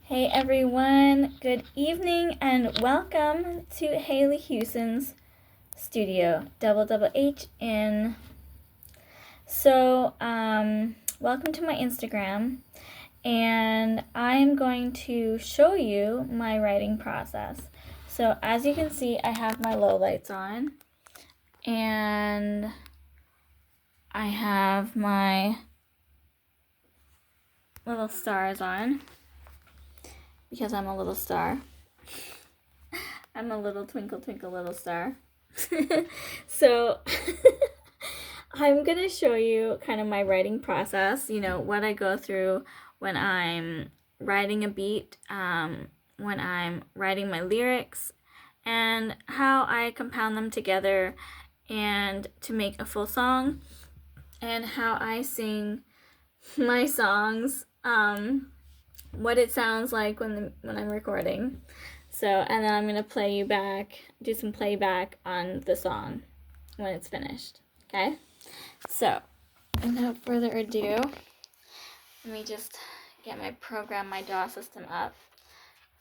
Hey everyone, good evening and welcome to Haley Houston's studio, Double H in. Welcome to my Instagram, and I'm going to show you my writing process. So as you can see, I have my low lights on, and I have my little stars on, because I'm a little star. I'm a little twinkle twinkle little star. So I'm gonna show you kind of my writing process, what I go through when I'm writing a beat, when I'm writing my lyrics, and how I compound them together and to make a full song, and how I sing my songs, what it sounds like when I'm recording. So, and then I'm going to do some playback on the song when it's finished. Okay? So, without further ado, let me just get my DAW system up.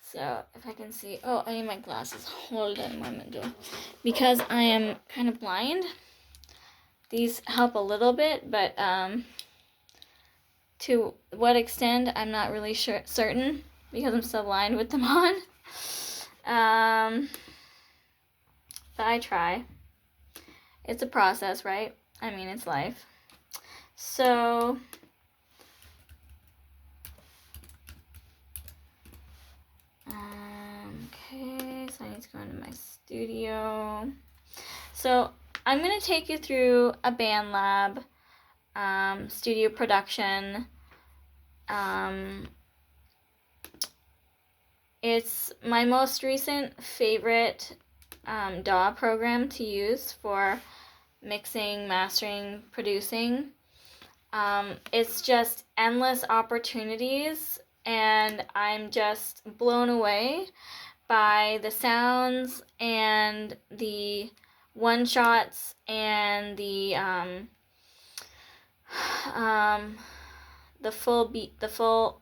So, if I can see, I need my glasses. Hold on a moment, because I am kind of blind. These help a little bit, but to what extent, I'm not really certain, because I'm still blind with them on. But I try. It's a process, right? I mean, it's life. So, okay, so I need to go into my studio. So, I'm going to take you through a BandLab studio production. It's my most recent favorite DAW program to use for mixing, mastering, producing. It's just endless opportunities, and I'm just blown away by the sounds and the one-shots and the full beat, the full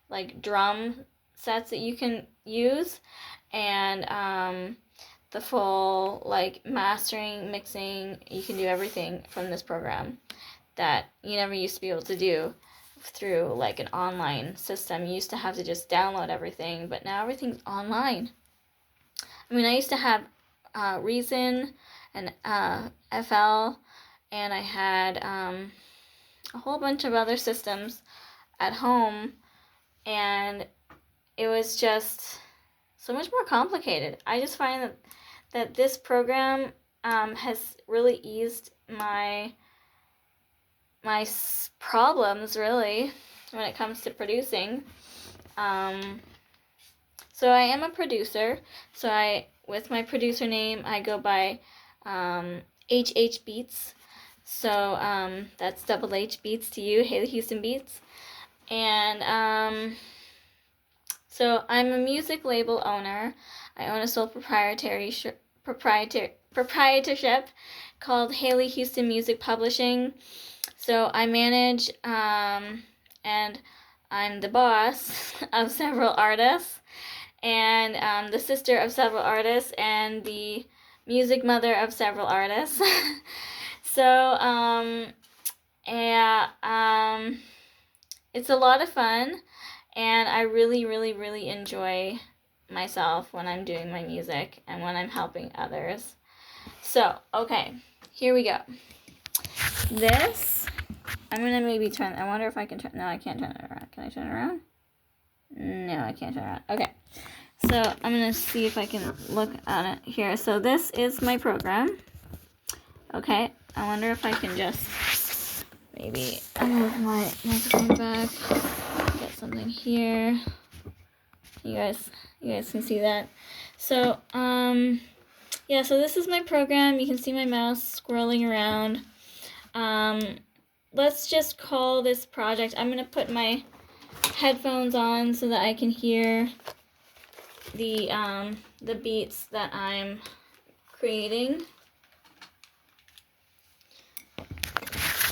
like drum sets that you can use, and the full like mastering, mixing. You can do everything from this program that you never used to be able to do through like an online system. You used to have to just download everything, but now everything's online. I mean, I used to have Reason and FL, and I had a whole bunch of other systems at home, and it was just so much more complicated. I just find that this program has really eased my problems, really, when it comes to producing. So I am a producer. So with my producer name, I go by HH Beats. So that's Double H Beats to you, Haley Houston Beats. And so I'm a music label owner. I own a sole proprietorship called Haley Houston Music Publishing. So I manage and I'm the boss of several artists, and the sister of several artists, and the music mother of several artists. So it's a lot of fun, and I really, really, really enjoy myself when I'm doing my music and when I'm helping others. So, okay, here we go. This, I'm going to maybe turn, I wonder if I can turn, no, I can't turn it around. Can I turn it around? No, I can't turn it around. Okay, so I'm going to see if I can look at it here. So this is my program. Okay, I wonder if I can just maybe move my microphone back, get something here. You guys can see that. So, yeah, so this is my program. You can see my mouse scrolling around. Let's just call this project, I'm going to put my headphones on so that I can hear the beats that I'm creating.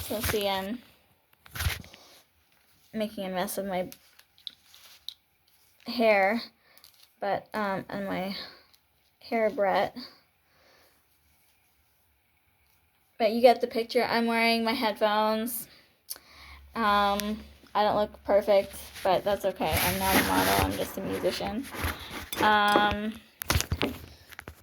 So see, I'm making a mess of my hair, but and my hair Brett. But you get the picture. I'm wearing my headphones. I don't look perfect, but that's okay. I'm not a model. I'm just a musician.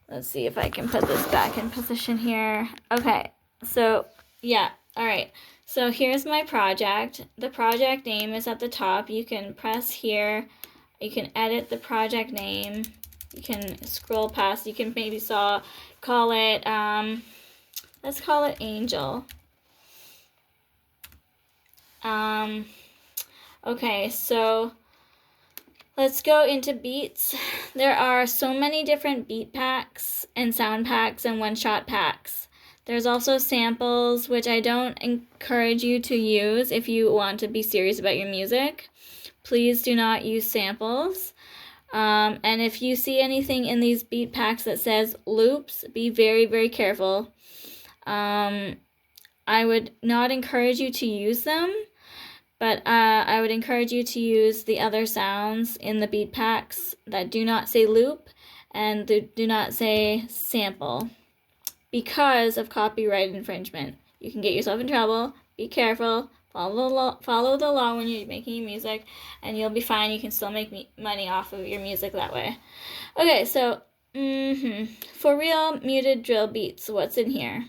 Let's see if I can put this back in position here. Okay, so yeah, all right. So here's my project. The project name is at the top. You can press here. You can edit the project name. You can scroll past. You can maybe call it, let's call it Angel. Okay, so let's go into beats. There are so many different beat packs and sound packs and one-shot packs. There's also samples, which I don't encourage you to use if you want to be serious about your music. Please do not use samples. And if you see anything in these beat packs that says loops, be very, very careful. I would not encourage you to use them. But I would encourage you to use the other sounds in the beat packs that do not say loop and do not say sample because of copyright infringement. You can get yourself in trouble. Be careful. Follow the law when you're making music, and you'll be fine. You can still make money off of your music that way. Okay, so for real muted drill beats, what's in here?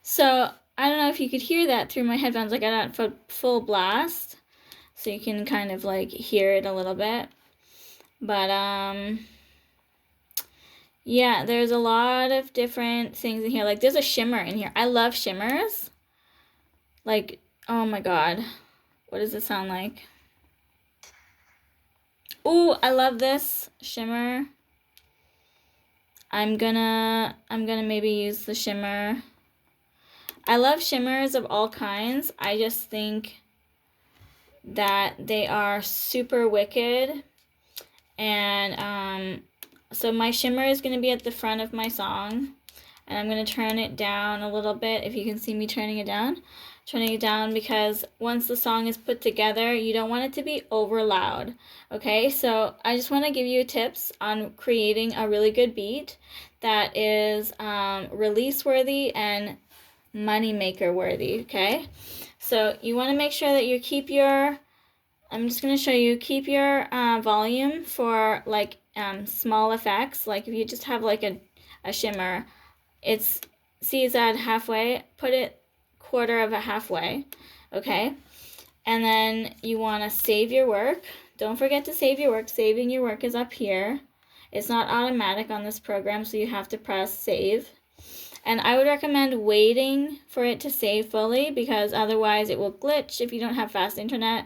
So I don't know if you could hear that through my headphones. Like I got full blast, so you can kind of like hear it a little bit. But yeah, there's a lot of different things in here. Like there's a shimmer in here. I love shimmers. Like, oh my god, what does it sound like? Ooh, I love this shimmer. I'm gonna maybe use the shimmer. I love shimmers of all kinds. I just think that they are super wicked. And so my shimmer is going to be at the front of my song. And I'm going to turn it down a little bit, if you can see me turning it down. Turning it down because once the song is put together, you don't want it to be over loud. Okay, so I just want to give you tips on creating a really good beat that is release worthy and money maker worthy. Okay, so you want to make sure that you keep your, I'm just going to show you, keep your volume for like small effects. Like if you just have like a shimmer, it's at halfway, put it quarter of a halfway. Okay, and then you want to save your work. Don't forget to save your work. Saving your work is up here. It's not automatic on this program, so you have to press save. And I would recommend waiting for it to save fully, because otherwise it will glitch if you don't have fast internet,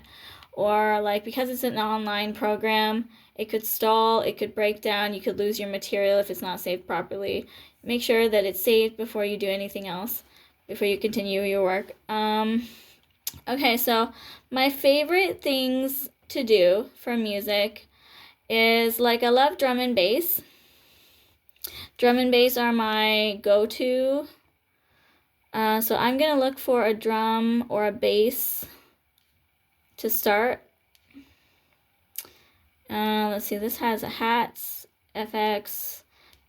or like because it's an online program, it could stall, it could break down, you could lose your material if it's not saved properly. Make sure that it's saved before you do anything else, before you continue your work. Okay, so my favorite things to do for music is, like, I love drum and bass. Drum and bass are my go-to. So I'm going to look for a drum or a bass to start. Let's see, this has a hats, FX,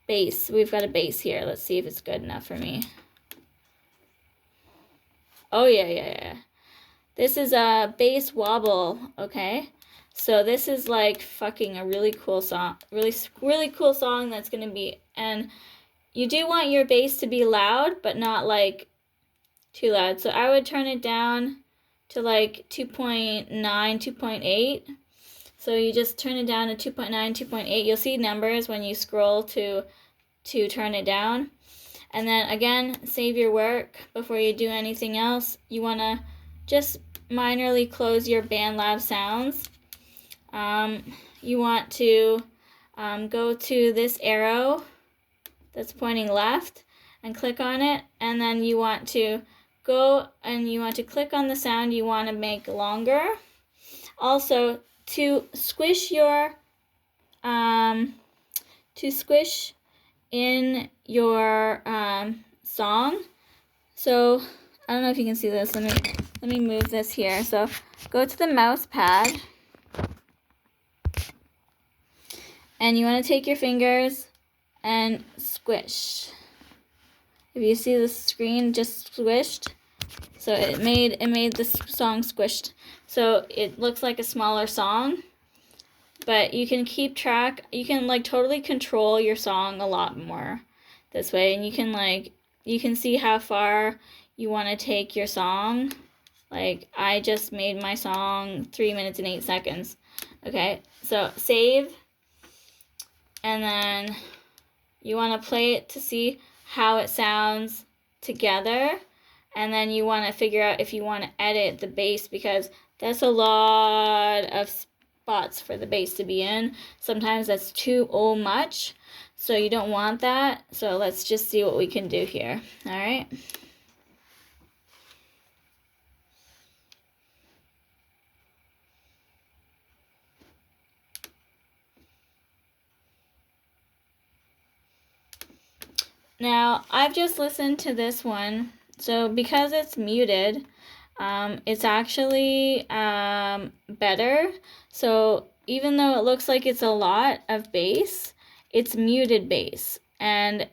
bass. We've got a bass here. Let's see if it's good enough for me. Oh, yeah. This is a bass wobble, okay? So this is like fucking a really cool song. Really cool song that's going to be, and you do want your bass to be loud, but not like too loud. So I would turn it down to like 2.9, 2.8. So you just turn it down to 2.9, 2.8. You'll see numbers when you scroll to turn it down. And then again, save your work before you do anything else. You want to just minorly close your BandLab sounds. You want to go to this arrow that's pointing left and click on it, and then you want to go and you want to click on the sound you want to make longer. Also, to squish your to squish in your song. So I don't know if you can see this. Let me move this here. So go to the mouse pad, and you want to take your fingers and squish. If you see the screen just squished, so it made this song squished. So it looks like a smaller song, but you can keep track. You can like totally control your song a lot more this way, and you can see how far you want to take your song. Like I just made my song 3 minutes and 8 seconds. Okay, so save, and then you want to play it to see how it sounds together, and then you want to figure out if you want to edit the bass, because that's a lot of spots for the bass to be in. Sometimes that's too much, so you don't want that. So let's just see what we can do here. All right. Now, I've just listened to this one, so because it's muted, it's actually better. So even though it looks like it's a lot of bass, it's muted bass, and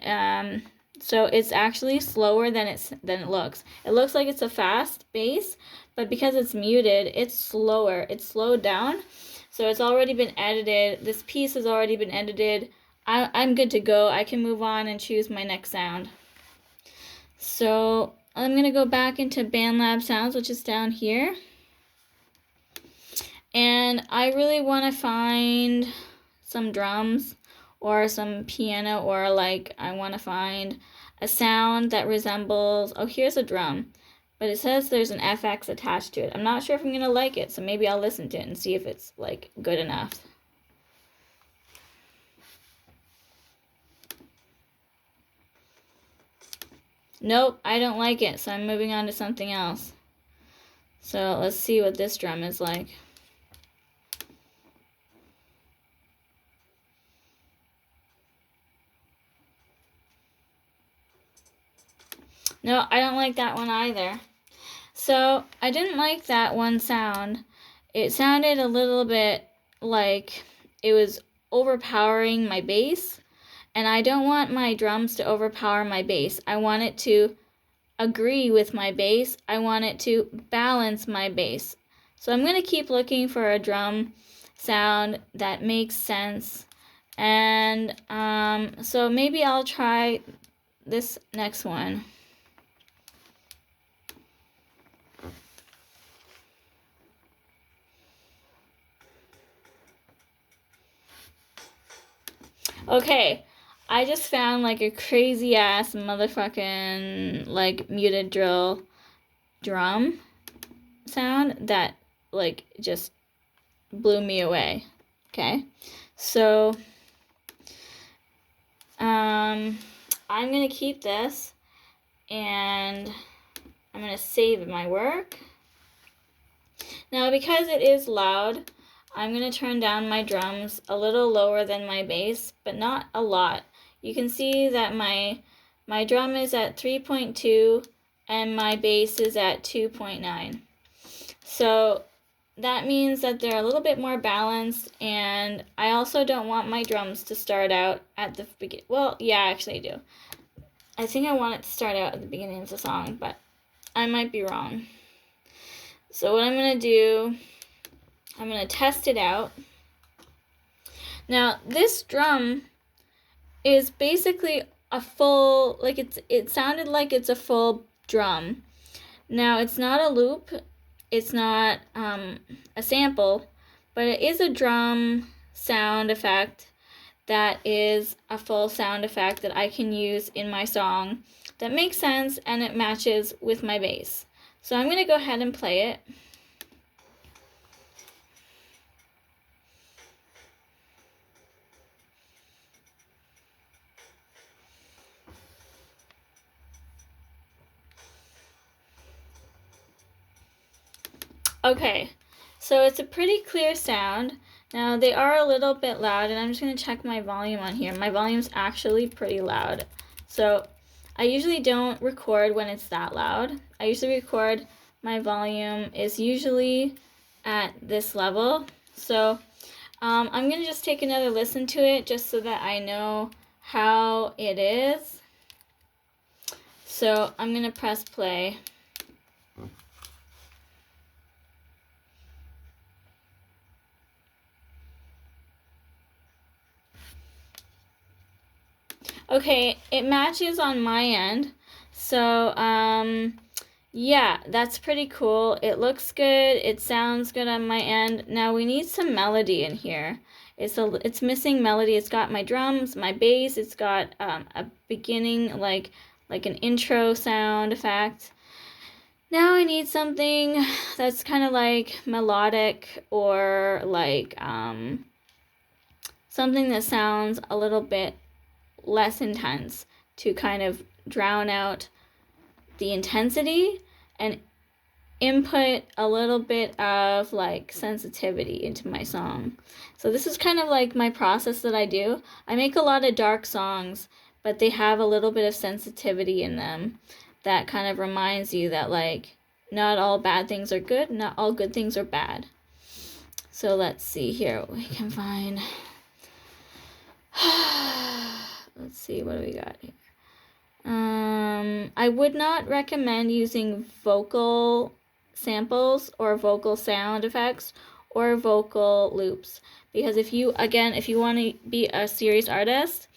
so it's actually slower than it looks. It looks like it's a fast bass, but because it's muted, it's slower. It's slowed down. So it's already been edited. This piece has already been edited. I'm good to go. I can move on and choose my next sound. So I'm going to go back into BandLab Sounds, which is down here. And I really want to find some drums or some piano, or like I want to find a sound that resembles, oh, here's a drum, but it says there's an FX attached to it. I'm not sure if I'm going to like it, so maybe I'll listen to it and see if it's like good enough. Nope, I don't like it, so I'm moving on to something else. So let's see what this drum is like. No, I don't like that one either. So I didn't like that one sound. It sounded a little bit like it was overpowering my bass, and I don't want my drums to overpower my bass. I want it to agree with my bass. I want it to balance my bass. So I'm going to keep looking for a drum sound that makes sense. And so maybe I'll try this next one. Okay, I just found like a crazy ass motherfucking like muted drill drum sound that like just blew me away. Okay, so I'm gonna keep this and I'm gonna save my work. Now because it is loud, I'm going to turn down my drums a little lower than my bass, but not a lot. You can see that my drum is at 3.2 and my bass is at 2.9. So that means that they're a little bit more balanced, and I also don't want my drums to start out at the beginning. Well, yeah, actually I do. I think I want it to start out at the beginning of the song, but I might be wrong. So what I'm going to do, I'm going to test it out. Now, this drum is basically a full, like it sounded like it's a full drum. Now, it's not a loop, it's not a sample, but it is a drum sound effect that is a full sound effect that I can use in my song that makes sense and it matches with my bass. So I'm going to go ahead and play it. Okay, so it's a pretty clear sound. Now they are a little bit loud, and I'm just going to check my volume on here. My volume's actually pretty loud. So I usually don't record when it's that loud. I usually record, my volume is usually at this level. So I'm going to just take another listen to it just so that I know how it is. So I'm going to press play. Okay, it matches on my end. So, yeah, that's pretty cool. It looks good. It sounds good on my end. Now we need some melody in here. It's missing melody. It's got my drums, my bass. It's got a beginning, like an intro sound effect. Now I need something that's kind of like melodic, or like something that sounds a little bit less intense, to kind of drown out the intensity and input a little bit of like sensitivity into my song. So this is kind of like my process that I do. I make a lot of dark songs, but they have a little bit of sensitivity in them that kind of reminds you that like not all bad things are good, not all good things are bad. So let's see here what we can find. Let's see, what do we got here? I would not recommend using vocal samples or vocal sound effects or vocal loops, because if you want to be a serious artist,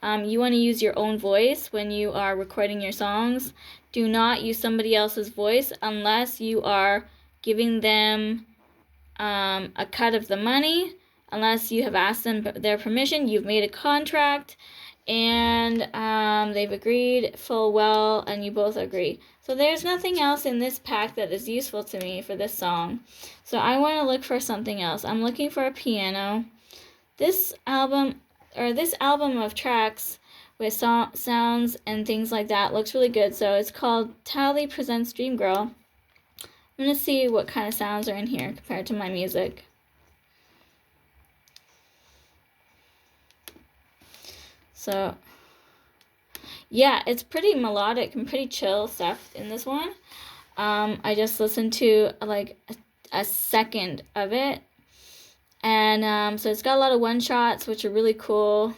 you want to use your own voice when you are recording your songs. Do not use somebody else's voice unless you are giving them a cut of the money, unless you have asked them their permission, you've made a contract, and they've agreed full well, and you both agree. So there's nothing else in this pack that is useful to me for this song. So I want to look for something else. I'm looking for a piano. This album of tracks with sounds and things like that looks really good. So it's called Tally Presents Dream Girl. I'm going to see what kind of sounds are in here compared to my music. So, yeah, it's pretty melodic and pretty chill stuff in this one. I just listened to like a second of it. And so it's got a lot of one-shots, which are really cool.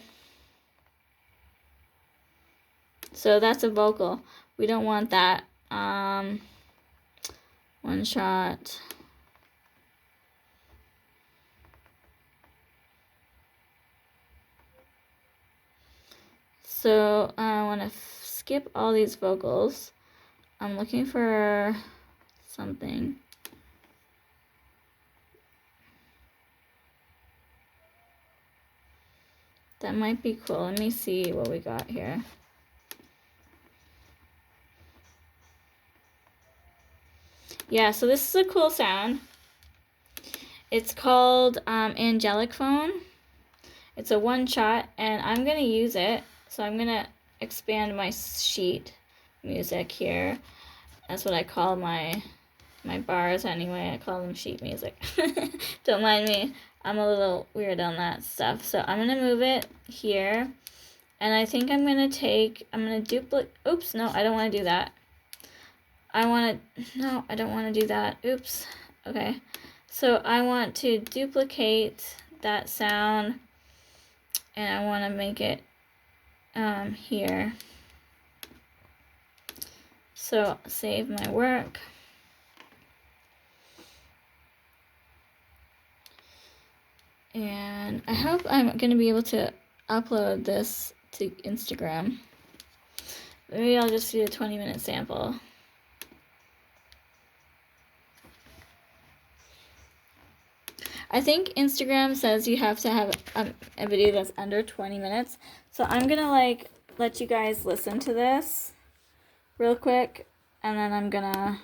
So that's a vocal. We don't want that. One shot. So I want to skip all these vocals. I'm looking for something. That might be cool. Let me see what we got here. Yeah, so this is a cool sound. It's called Angelic Phone. It's a one-shot, and I'm going to use it. So I'm going to expand my sheet music here. That's what I call my bars anyway. I call them sheet music. Don't mind me. I'm a little weird on that stuff. So I'm going to move it here. And I think I'm going to duplicate. Oops, no, I don't want to do that. I don't want to do that. Oops. Okay. So I want to duplicate that sound, and I want to make it here. So save my work. And I hope I'm going to be able to upload this to Instagram. Maybe I'll just do a 20-minute sample. I think Instagram says you have to have a video that's under 20 minutes. So I'm going to let you guys listen to this real quick, and then I'm going to